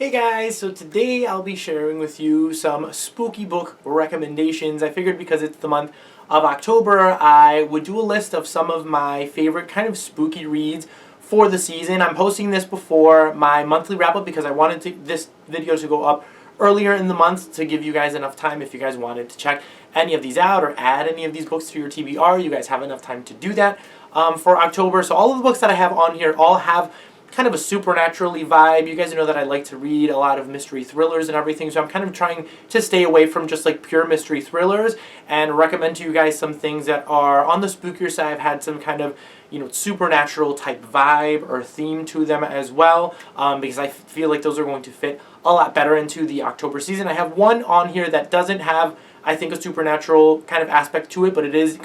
Hey guys, so today I'll be sharing with you some spooky book recommendations. I figured because it's the month of October, I would do a list of some of my favorite kind of spooky reads for the season. I'm posting this before my monthly wrap-up because I wanted this video to go up earlier in the month to give you guys enough time if you guys wanted to check any of these out or add any of these books to your TBR. You guys have enough time to do that for October. So all of the books that I have on here all have kind of a supernaturally vibe. You guys know that I like to read a lot of mystery thrillers and everything, so I'm kind of trying to stay away from just like pure mystery thrillers and recommend to you guys some things that are on the spookier side. I've had some kind of, supernatural type vibe or theme to them as well, because I feel like those are going to fit a lot better into the October season. I have one on here that doesn't have, I think, a supernatural kind of aspect to it, but it is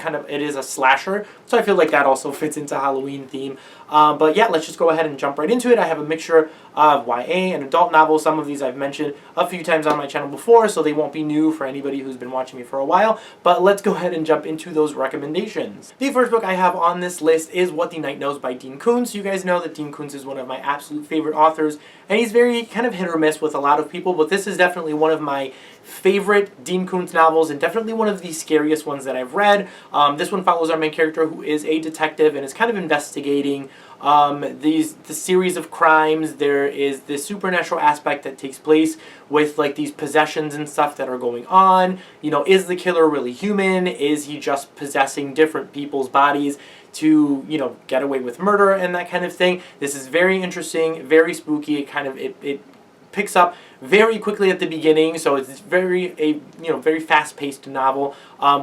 a slasher, so I feel like that also fits into Halloween theme. But yeah, let's just go ahead and jump right into it. I have a mixture of YA and adult novels. Some of these I've mentioned a few times on my channel before, so they won't be new for anybody who's been watching me for a while, but let's go ahead and jump into those recommendations. The first book I have on this list is What the Night Knows by Dean Koontz. You guys know that Dean Koontz is one of my absolute favorite authors, and he's very kind of hit or miss with a lot of people, but this is definitely one of my favorite Dean Koontz novels and definitely one of the scariest ones that I've read. This one follows our main character, who is a detective and is kind of investigating the series of crimes. There is this supernatural aspect that takes place with like these possessions and stuff that are going on. Is the killer really human? Is he just possessing different people's bodies to, get away with murder and that kind of thing? This is very interesting, very spooky. It picks up very quickly at the beginning, so it's very fast-paced novel,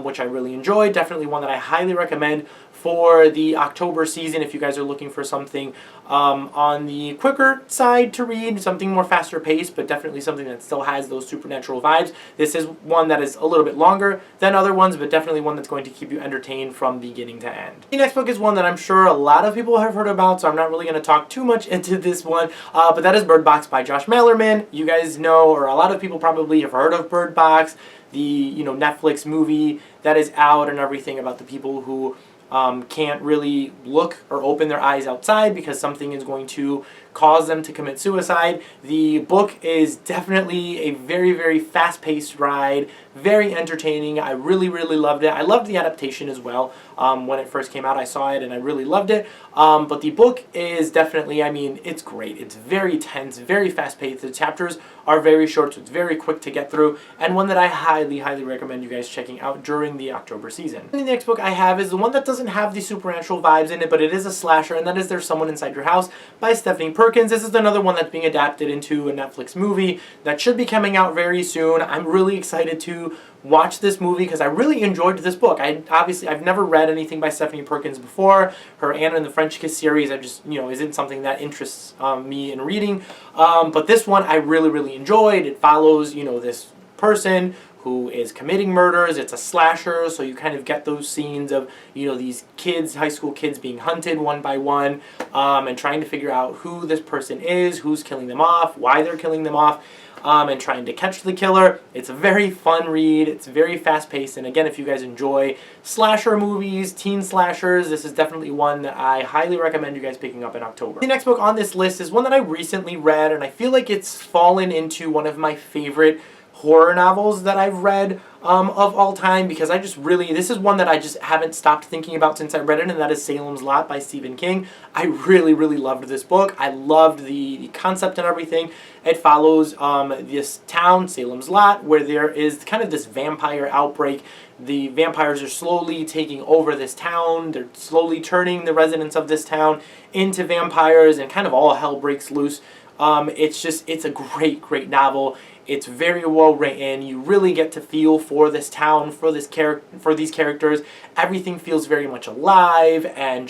which I really enjoy. Definitely one that I highly recommend for the October season if you guys are looking for something on the quicker side to read, something more faster paced, but definitely something that still has those supernatural vibes. This is one that is a little bit longer than other ones, but definitely one that's going to keep you entertained from beginning to end. The next book is one that I'm sure a lot of people have heard about, so I'm not really going to talk too much into this one, but that is Bird Box by Josh Malerman. You guys know, or a lot of people probably have heard of Bird Box, the Netflix movie that is out and everything about the people who can't really look or open their eyes outside because something is going to cause them to commit suicide. The book is definitely a very, very fast-paced ride, very entertaining. I really, really loved it. I loved the adaptation as well. When it first came out, I saw it and I really loved it. But the book is definitely, it's great. It's very tense, very fast-paced. The chapters are very short, so it's very quick to get through, and one that I highly, highly recommend you guys checking out during the October season. And the next book I have is the one that doesn't have the supernatural vibes in it, but it is a slasher, and that is There's Someone Inside Your House by Stephanie Perkins. This is another one that's being adapted into a Netflix movie that should be coming out very soon. I'm really excited to watch this movie because I really enjoyed this book. I've never read anything by Stephanie Perkins before. Her Anna and the French Kiss series, isn't something that interests me in reading. But this one I really, really enjoyed. It follows, this person who is committing murders. It's a slasher, so you kind of get those scenes of, these kids, high school kids being hunted one by one, and trying to figure out who this person is, who's killing them off, why they're killing them off, and trying to catch the killer. It's a very fun read. It's very fast-paced, and again, if you guys enjoy slasher movies, teen slashers, this is definitely one that I highly recommend you guys picking up in October. The next book on this list is one that I recently read, and I feel like it's fallen into one of my favorite horror novels that I've read of all time, because this is one that I just haven't stopped thinking about since I read it, and that is Salem's Lot by Stephen King. I really, really loved this book. I loved the concept and everything. It follows this town, Salem's Lot, where there is kind of this vampire outbreak. The vampires are slowly taking over this town. They're slowly turning the residents of this town into vampires, and kind of all hell breaks loose. It's a great, great novel. It's very well written. You really get to feel for this town, for these characters. Everything feels very much alive, and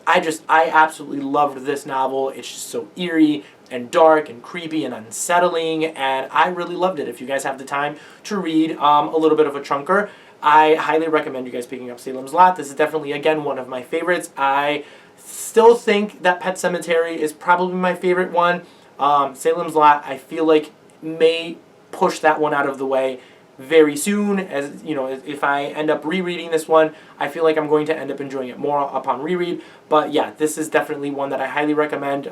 I absolutely loved this novel. It's just so eerie and dark and creepy and unsettling, and I really loved it. If you guys have the time to read a little bit of a chunker, I highly recommend you guys picking up Salem's Lot. This is definitely, again, one of my favorites. I still think that Pet Sematary is probably my favorite one. Salem's Lot, I feel like, may push that one out of the way very soon. As if I end up rereading this one, I feel like I'm going to end up enjoying it more upon reread. But yeah, this is definitely one that I highly recommend.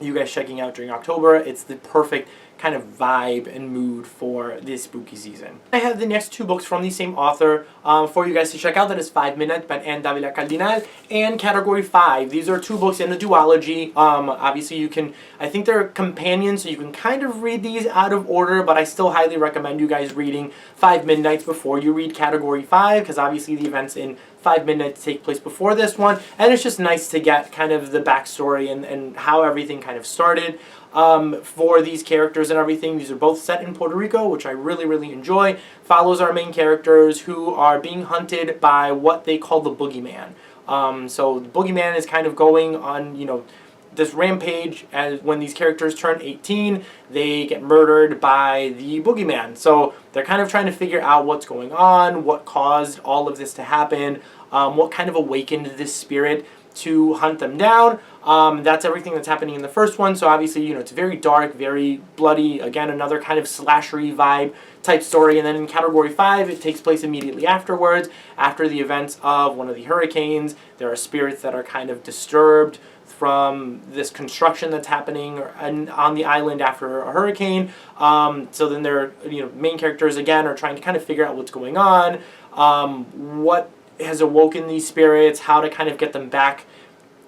you guys checking out during October. It's the perfect kind of vibe and mood for this spooky season. I have the next two books from the same author for you guys to check out. That is 5 Midnight by Anne Davila Cardinal and Category 5. These are two books in a duology. Obviously you can, I think they're companions, so you can kind of read these out of order, but I still highly recommend you guys reading 5 Midnights before you read Category 5, because obviously the events in 5 Midnights take place before this one, and it's just nice to get kind of the backstory and how everything kind of started for these characters and everything. These are both set in Puerto Rico, which I really, really enjoy. Follows our main characters who are being hunted by what they call the boogeyman. So the boogeyman is kind of going on, you know, this rampage, as when these characters turn 18, they get murdered by the boogeyman. So they're kind of trying to figure out what's going on, what caused all of this to happen, what kind of awakened this spirit to hunt them down. That's everything that's happening in the first one. So obviously, you know, it's very dark, very bloody. Again, another kind of slashery vibe type story. And then in Category 5, it takes place immediately afterwards. After the events of one of the hurricanes, there are spirits that are kind of disturbed from this construction that's happening on the island after a hurricane. So then their, you know, main characters again are trying to kind of figure out what's going on, what has awoken these spirits, how to kind of get them back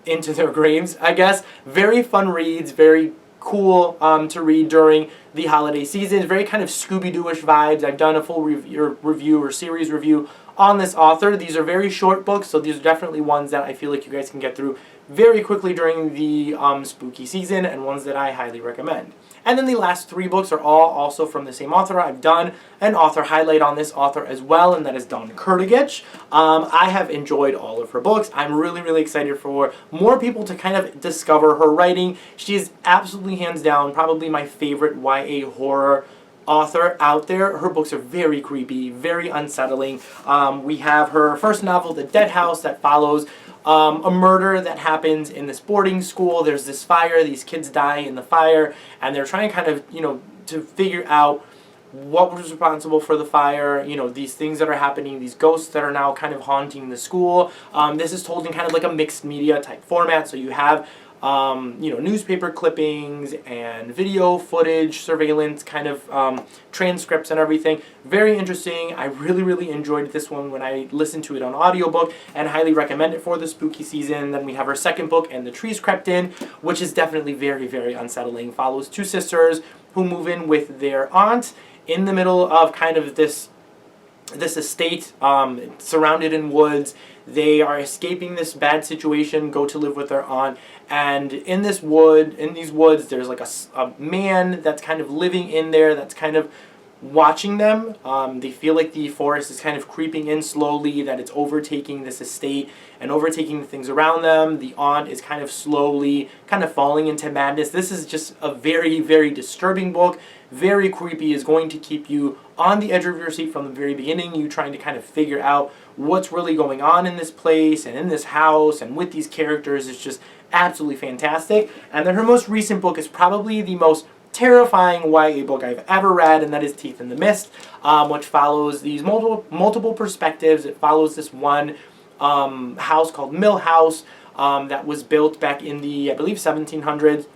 into their graves, I guess. Very fun reads, very cool to read during the holiday season. Very kind of Scooby-Doo-ish vibes. I've done a full review or series review on this author. These are very short books, so these are definitely ones that I feel like you guys can get through very quickly during the spooky season, and ones that I highly recommend. And then the last three books are all also from the same author. I've done an author highlight on this author as well, and that is Dawn Kurtagich. I have enjoyed all of her books. I'm really, really excited for more people to kind of discover her writing. She is absolutely, hands down, probably my favorite YA horror author out there. Her books are very creepy, very unsettling. We have her first novel, The Dead House, that follows a murder that happens in this boarding school. There's this fire, these kids die in the fire, and they're trying kind of, you know, to figure out what was responsible for the fire, you know, these things that are happening, these ghosts that are now kind of haunting the school. This is told in kind of like a mixed media type format, so you have you know, newspaper clippings and video footage, surveillance kind of transcripts and everything. Very interesting. I really, really enjoyed this one when I listened to it on audiobook, and highly recommend it for the spooky season. Then we have our second book, And the Trees Crept In, which is definitely very, very unsettling. Follows two sisters who move in with their aunt in the middle of kind of this estate surrounded in woods. They are escaping this bad situation, go to live with their aunt, and in these woods, there's like a man that's kind of living in there, that's kind of watching them. They feel like the forest is kind of creeping in slowly, that it's overtaking this estate and overtaking the things around them. The aunt is kind of slowly kind of falling into madness. This is just a very, very disturbing book. Very creepy. Is going to keep you on the edge of your seat from the very beginning. You trying to kind of figure out what's really going on in this place and in this house and with these characters. It's just absolutely fantastic. And then her most recent book is probably the most terrifying YA book I've ever read, and that is Teeth in the Mist, which follows these multiple perspectives. It follows this one house called Mill House that was built back in the, I believe, 1700s.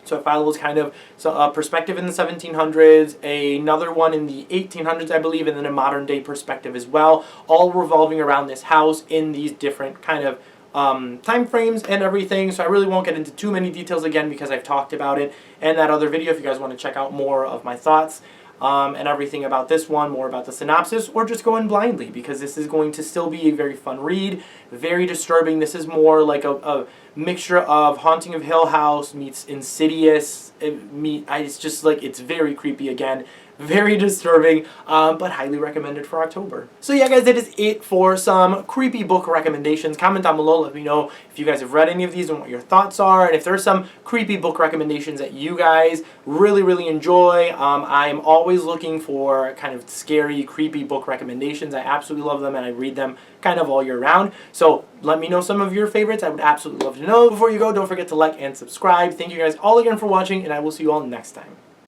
So it follows kind of a perspective in the 1700s, another one in the 1800s, I believe, and then a modern day perspective as well, all revolving around this house in these different kind of time frames and everything. So I really won't get into too many details again, because I've talked about it in that other video if you guys want to check out more of my thoughts and everything about this one, more about the synopsis, or just go in blindly, because this is going to still be a very fun read, very disturbing. This is more like a mixture of Haunting of Hill House meets Insidious. It's just like, it's very creepy again, very disturbing, but highly recommended for October. So yeah, guys, that is it for some creepy book recommendations. Comment down below, let me know if you guys have read any of these and what your thoughts are, and if there's some creepy book recommendations that you guys really, really enjoy. I'm always looking for kind of scary, creepy book recommendations. I absolutely love them, and I read them kind of all year round. So let me know some of your favorites. I would absolutely love to know. Before you go, don't forget to like and subscribe. Thank you guys all again for watching, and I will see you all next time.